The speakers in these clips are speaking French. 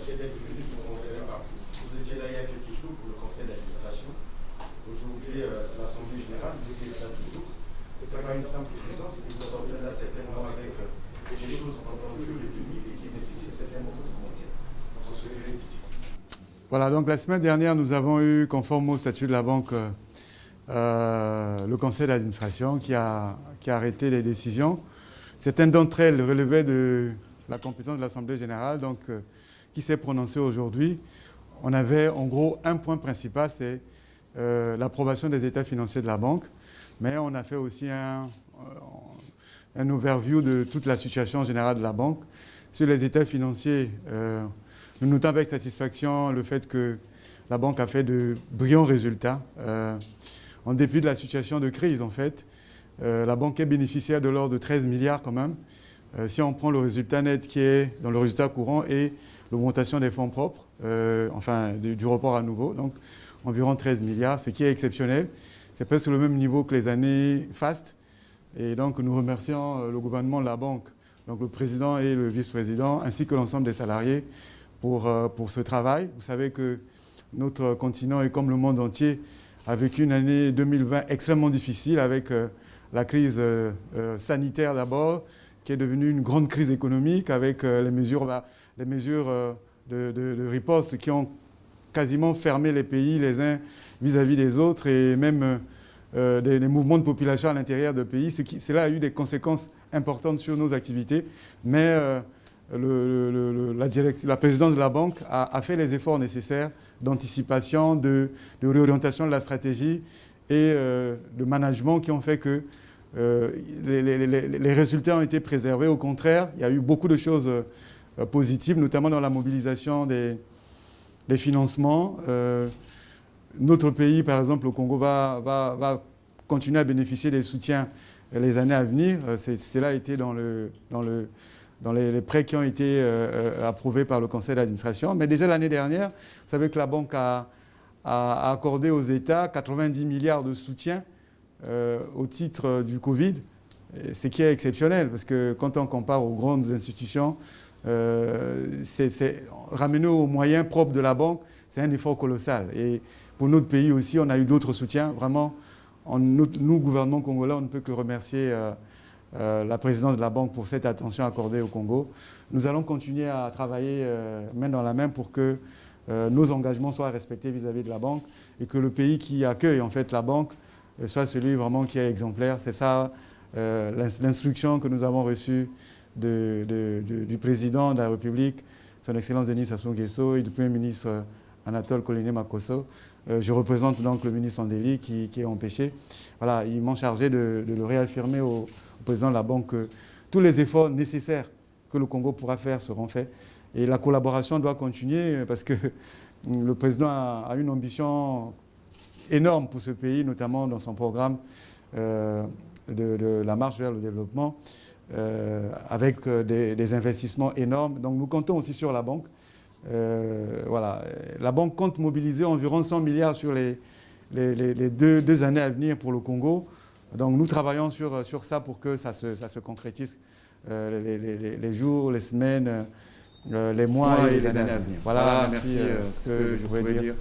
Merci d'être venu pour le conseil. Vous étiez là il y a quelques jours pour le conseil d'administration. Aujourd'hui, c'est l'Assemblée générale, vous êtes là toujours. Ce n'est pas une simple présence, et vous sortez là certainement avec des choses entendues, définies et qui nécessitent certainement de commentaires. Voilà, donc la semaine dernière, nous avons eu, conforme au statut de la banque, le conseil d'administration qui a arrêté les décisions. Certaines d'entre elles relevaient de la compétence de l'Assemblée générale, donc qui s'est prononcée aujourd'hui. On avait en gros un point principal, c'est l'approbation des états financiers de la banque, mais on a fait aussi un overview de toute la situation générale de la banque. Sur les états financiers, nous notons avec satisfaction le fait que la banque a fait de brillants résultats. En dépit de la situation de crise, en fait, la banque est bénéficiaire de l'ordre de 13 milliards quand même. Si on prend le résultat net qui est dans le résultat courant et l'augmentation des fonds propres, enfin du report à nouveau, donc environ 13 milliards, ce qui est exceptionnel. C'est presque le même niveau que les années fastes. Et donc nous remercions le gouvernement de la banque, donc le président et le vice-président, ainsi que l'ensemble des salariés pour ce travail. Vous savez que notre continent est comme le monde entier, a vécu une année 2020 extrêmement difficile avec la crise sanitaire d'abord, qui est devenue une grande crise économique avec les mesures de riposte qui ont quasiment fermé les pays les uns vis-à-vis des autres et même des mouvements de population à l'intérieur de pays. Cela a eu des conséquences importantes sur nos activités, mais la présidence de la banque a fait les efforts nécessaires d'anticipation, de réorientation de la stratégie et de management qui ont fait que les résultats ont été préservés. Au contraire, il y a eu beaucoup de choses positives, notamment dans la mobilisation des financements. Notre pays, par exemple, le Congo, va continuer à bénéficier des soutiens les années à venir. Cela a été dans les prêts qui ont été approuvés par le conseil d'administration. Mais déjà l'année dernière, vous savez que la banque a accordé aux États 90 milliards de soutien au titre du Covid, ce qui est exceptionnel, parce que quand on compare aux grandes institutions, ramener aux moyens propres de la banque, c'est un effort colossal. Et pour notre pays aussi, on a eu d'autres soutiens. Vraiment, nous, gouvernement congolais, on ne peut que remercier la présidence de la banque pour cette attention accordée au Congo. Nous allons continuer à travailler main dans la main pour que nos engagements soient respectés vis-à-vis de la banque et que le pays qui accueille en fait la banque soit celui vraiment qui est exemplaire. C'est ça l'instruction que nous avons reçue du président de la République, son Excellence Denis Sassou Nguesso, et du Premier ministre Anatole Koliné Makosso. Je représente donc le ministre Andeli qui est empêché. Voilà, ils m'ont chargé de le réaffirmer au président de la banque que tous les efforts nécessaires que le Congo pourra faire seront faits. Et la collaboration doit continuer parce que le président a une ambition énorme pour ce pays, notamment dans son programme de la marche vers le développement, avec des investissements énormes. Donc nous comptons aussi sur la banque. Voilà. La banque compte mobiliser environ 100 milliards sur les deux années à venir pour le Congo. Donc nous travaillons sur ça pour que ça se concrétise les jours, les semaines, les mois et les années à venir. Voilà, merci ce que je pouvais dire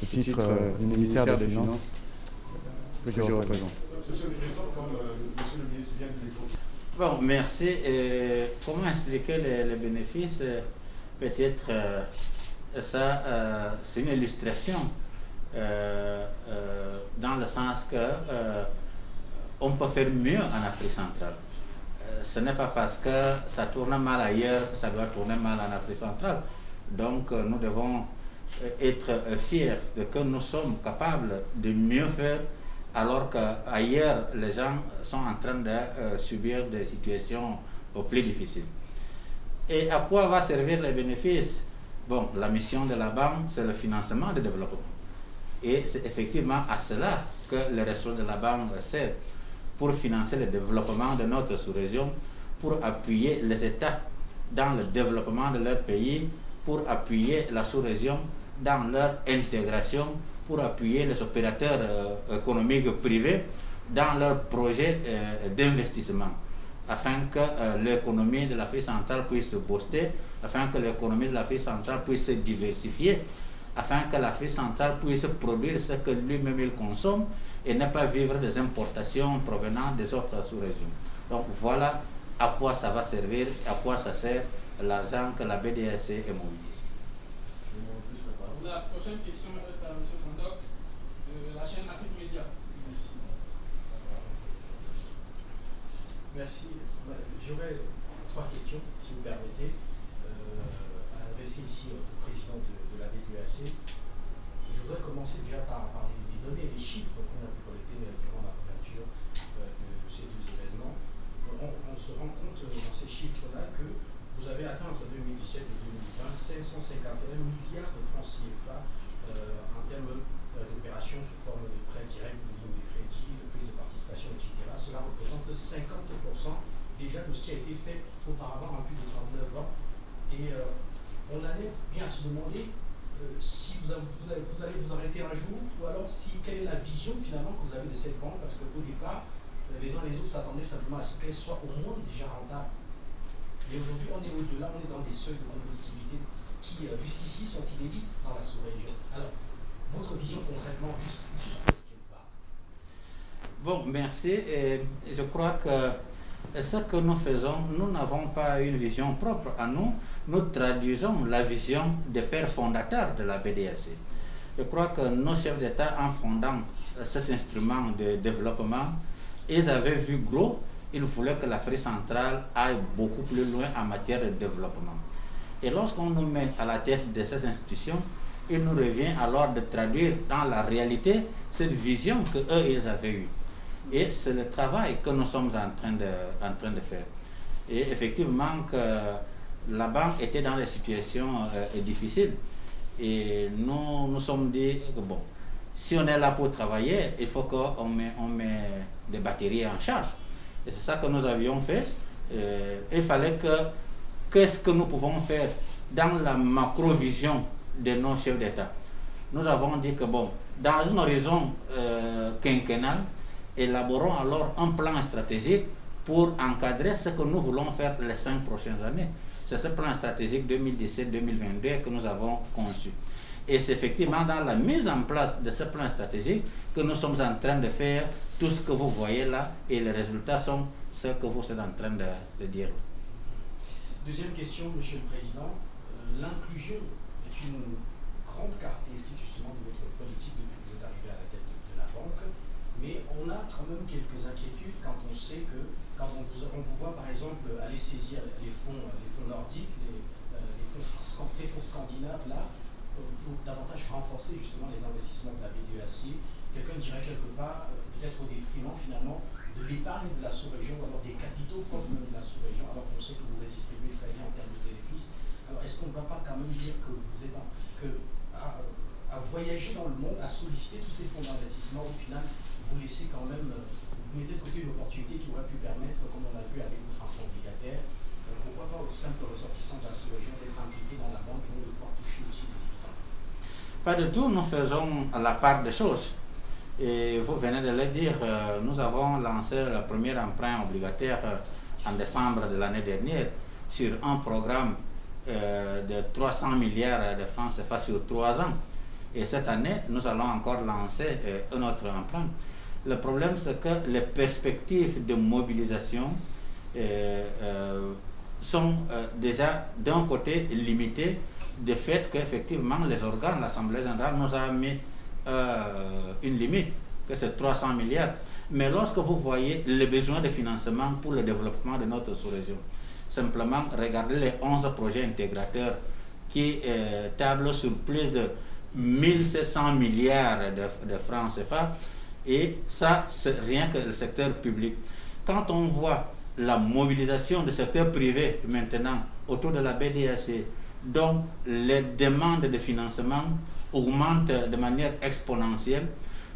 au titre du ministère des Finances que je représente. Monsieur le Président, comme Monsieur le ministre vient de l'évoquer. Bon, merci. Comment expliquer les bénéfices? Peut-être ça, c'est une illustration dans le sens que on peut faire mieux en Afrique centrale. Ce n'est pas parce que ça tourne mal ailleurs que ça doit tourner mal en Afrique centrale. Donc nous devons être fiers de que nous sommes capables de mieux faire alors qu'ailleurs les gens sont en train de subir des situations plus difficiles. Et à quoi va servir les bénéfices? Bon, la mission de la banque, c'est le financement du développement. Et c'est effectivement à cela que les ressources de la banque servent, pour financer le développement de notre sous-région, pour appuyer les États dans le développement de leur pays, pour appuyer la sous-région dans leur intégration, pour appuyer les opérateurs économiques privés dans leurs projets d'investissement, afin que l'économie de l'Afrique centrale puisse booster, afin que l'économie de l'Afrique centrale puisse se diversifier, afin que l'Afrique centrale puisse produire ce que lui-même il consomme et ne pas vivre des importations provenant des autres sous-régions. Donc voilà à quoi ça va servir, à quoi ça sert l'argent que la BDAC est mobilisée. La prochaine question est à M. Sandoc de la chaîne Afrique Média. Merci. J'aurais 3 questions, si vous permettez, à adresser ici au président de la BDAC. Je voudrais commencer déjà par les données, les chiffres qu'on a pu collecter durant la couverture de ces 2 événements. On se rend compte dans ces chiffres-là que vous avez atteint entre 2017 et 2020 551 milliards de francs CFA en termes d'opérations sous forme de prêts directs, de lignes de crédit, de prise de participation, etc. Cela représente 50% déjà de ce qui a été fait auparavant en plus de 39 ans. Et on allait bien se demander si vous allez vous arrêter un jour, ou alors quelle est la vision finalement que vous avez de cette banque, parce qu'au départ, les uns et les autres s'attendaient simplement à ce qu'elle soit au moins déjà rentable. Et aujourd'hui, on est au-delà, on est dans des seuils de compétitivité qui, jusqu'ici, sont inédites dans la sous-région. Alors, votre vision concrètement, jusqu'où est-ce qu'elle va? Bon, merci. Et je crois que ce que nous faisons, nous n'avons pas une vision propre à nous. Nous traduisons la vision des pères fondateurs de la BDAC. Je crois que nos chefs d'État, en fondant cet instrument de développement, ils avaient vu gros. Ils voulaient que l'Afrique centrale aille beaucoup plus loin en matière de développement. Et lorsqu'on nous met à la tête de ces institutions, il nous revient alors de traduire dans la réalité cette vision qu'eux, ils avaient eue. Et c'est le travail que nous sommes en train de faire. Et effectivement, que la banque était dans des situations difficiles. Et nous nous sommes dit que bon, si on est là pour travailler, il faut qu'on met des batteries en charge. Et c'est ça que nous avions fait. Il fallait qu'est-ce que nous pouvons faire dans la macro-vision de nos chefs d'État. Nous avons dit que bon, dans un horizon quinquennal, élaborons alors un plan stratégique pour encadrer ce que nous voulons faire les 5 prochaines années. C'est ce plan stratégique 2017-2022 que nous avons conçu. Et c'est effectivement dans la mise en place de ce plan stratégique que nous sommes en train de faire tout ce que vous voyez là, et les résultats sont ce que vous êtes en train de dire. Deuxième question, Monsieur le Président. L'inclusion est une grande caractéristique justement de votre politique depuis que vous êtes arrivé à la tête de la banque, mais on a quand même quelques inquiétudes quand on sait que, quand on vous voit par exemple aller saisir les fonds nordiques, ces fonds scandinaves là, pour davantage renforcer justement les investissements de la BDAC, quelqu'un dirait quelque part, peut-être au détriment finalement de l'épargne de la sous-région, ou alors des capitaux comme de la sous-région, alors qu'on sait que vous redistribuez très bien en termes de bénéfices. Alors est-ce qu'on ne va pas quand même dire que vous êtes à voyager dans le monde, à solliciter tous ces fonds d'investissement, au final, vous laissez quand même, vous mettez de côté une opportunité qui aurait pu permettre, comme on l'a vu avec le transfert obligataire, pourquoi pas aux simples ressortissants de la sous-région d'être impliqués dans la banque et de pouvoir toucher aussi les dividendes? Pas du tout, nous faisons la part des choses. Et vous venez de le dire, nous avons lancé le premier emprunt obligataire en décembre de l'année dernière sur un programme de 300 milliards de francs CFA sur 3 ans. Et cette année, nous allons encore lancer un autre emprunt. Le problème, c'est que les perspectives de mobilisation sont déjà d'un côté limitées du fait qu'effectivement les organes, l'Assemblée générale nous a mis une limite, que c'est 300 milliards. Mais lorsque vous voyez les besoins de financement pour le développement de notre sous-région, simplement regardez les 11 projets intégrateurs qui tablent sur plus de 1700 milliards de francs CFA, et ça, c'est rien que le secteur public. Quand on voit la mobilisation du secteur privé maintenant autour de la BDAC, dont les demandes de financement augmentent de manière exponentielle,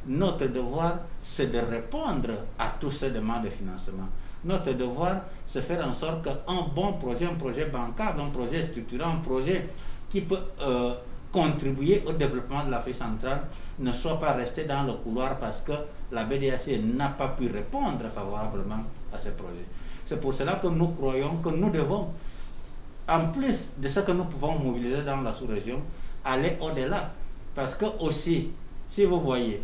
notre devoir, c'est de répondre à toutes ces demandes de financement. Notre devoir, c'est de faire en sorte qu'un bon projet, un projet bancable, un projet structurant, un projet qui peut contribuer au développement de l'Afrique centrale ne soit pas resté dans le couloir parce que la BDAC n'a pas pu répondre favorablement à ces projets. C'est pour cela que nous croyons que nous devons en plus de ce que nous pouvons mobiliser dans la sous-région, aller au-delà. Parce que aussi, si vous voyez,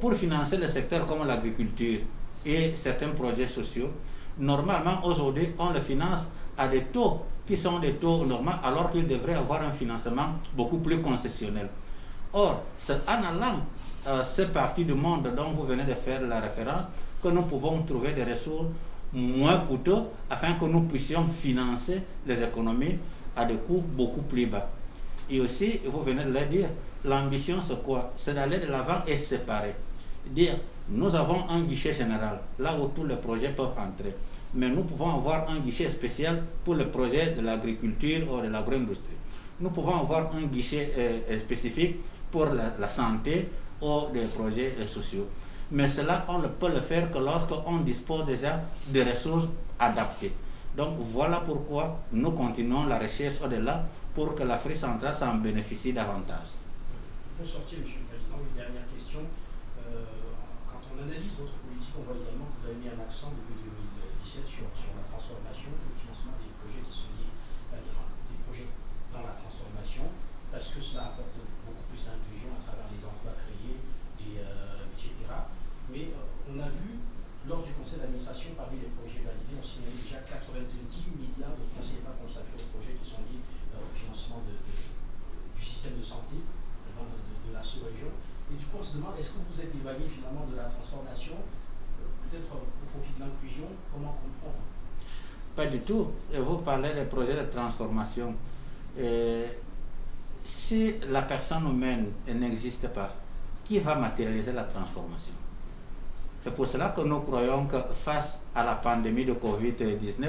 pour financer le secteur comme l'agriculture et certains projets sociaux, normalement aujourd'hui on le finance à des taux qui sont des taux normaux, alors qu'il devrait avoir un financement beaucoup plus concessionnel. Or, c'est en allant ces parties du monde dont vous venez de faire la référence que nous pouvons trouver des ressources moins coûteux afin que nous puissions financer les économies à des coûts beaucoup plus bas. Et aussi, vous venez de le dire, l'ambition c'est quoi? C'est d'aller de l'avant et séparer. Dire, nous avons un guichet général, là où tous les projets peuvent entrer. Mais nous pouvons avoir un guichet spécial pour les projets de l'agriculture ou de l'agro-industrie. Nous pouvons avoir un guichet spécifique pour la santé ou des projets sociaux. Mais cela, on ne peut le faire que lorsqu'on dispose déjà de ressources adaptées. Donc voilà pourquoi nous continuons la recherche au-delà pour que l'Afrique centrale s'en bénéficie davantage. Pour sortir, M. le Président, une dernière question. Quand on analyse votre politique, on voit également que vous avez mis un accent depuis 2017 sur la transformation, le financement des projets qui sont liés, des projets dans la transformation, parce que cela apporte beaucoup plus d'inclusion à travers les emplois créés, etc. Mais on a vu, lors du conseil d'administration, parmi les projets validés, on signalait déjà 90 milliards de francs CFA consacrés aux projets qui sont liés au financement du système de santé de la sous-région. Et du coup, on se demande, est-ce que vous êtes éloigné finalement de la transformation, peut-être au profit de l'inclusion? Comment comprendre? Pas du tout. Vous parlez des projets de transformation. Si la personne humaine n'existe pas, qui va matérialiser la transformation? C'est pour cela que nous croyons que face à la pandémie de Covid-19,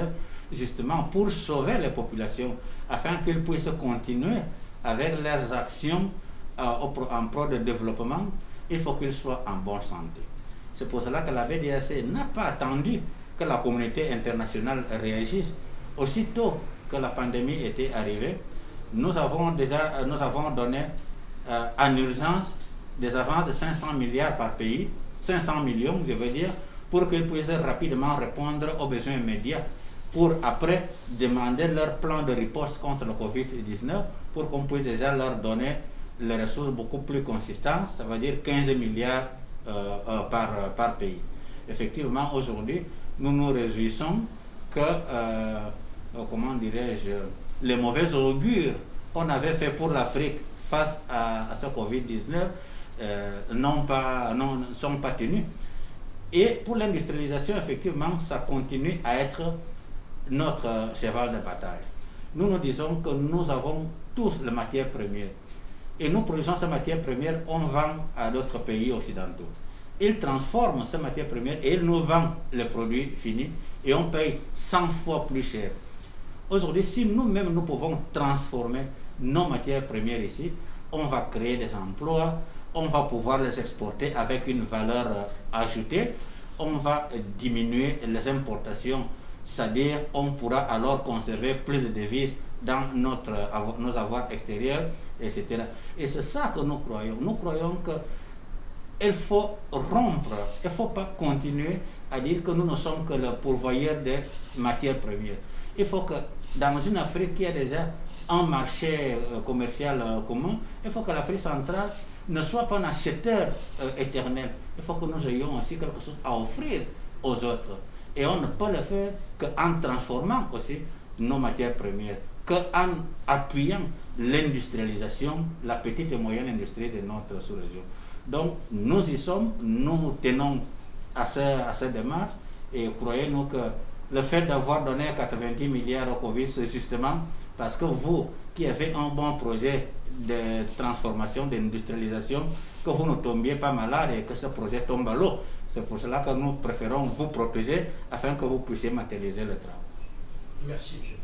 justement pour sauver les populations, afin qu'ils puissent continuer avec leurs actions en pro de développement, il faut qu'ils soient en bonne santé. C'est pour cela que la BDAC n'a pas attendu que la communauté internationale réagisse. Aussitôt que la pandémie était arrivée, nous avons donné en urgence des avances de 500 milliards par pays, 500 millions, je veux dire, pour qu'ils puissent rapidement répondre aux besoins immédiats, pour après demander leur plan de riposte contre le Covid-19, pour qu'on puisse déjà leur donner les ressources beaucoup plus consistantes, ça veut dire 15 milliards par pays. Effectivement, aujourd'hui, nous nous réjouissons que, comment dirais-je, les mauvais augures qu'on avait fait pour l'Afrique face à ce Covid-19 ne sont pas tenus. Et pour l'industrialisation, effectivement, ça continue à être notre cheval de bataille. Nous nous disons que nous avons tous les matières premières. Et nous produisons ces matières premières, on vend à d'autres pays occidentaux. Ils transforment ces matières premières et ils nous vendent les produits finis et on paye 100 fois plus cher. Aujourd'hui, si nous-mêmes nous pouvons transformer nos matières premières ici, on va créer des emplois, on va pouvoir les exporter avec une valeur ajoutée, on va diminuer les importations, c'est-à-dire on pourra alors conserver plus de devises dans nos avoirs extérieurs, etc. Et c'est ça que nous croyons. Nous croyons qu'il faut rompre, il ne faut pas continuer à dire que nous ne sommes que le pourvoyeur des matières premières. Il faut que dans une Afrique qui a déjà un marché commercial commun, il faut que l'Afrique centrale ne soit pas un acheteur éternel. Il faut que nous ayons aussi quelque chose à offrir aux autres. Et on ne peut le faire qu'en transformant aussi nos matières premières, qu'en appuyant l'industrialisation, la petite et moyenne industrie de notre sous-région. Donc nous y sommes, nous tenons à cette démarche et croyez-nous que le fait d'avoir donné 90 milliards au Covid, c'est justement parce que vous qui avez un bon projet de transformation, d'industrialisation, que vous ne tombiez pas malade et que ce projet tombe à l'eau. C'est pour cela que nous préférons vous protéger afin que vous puissiez matérialiser le travail. Merci, monsieur.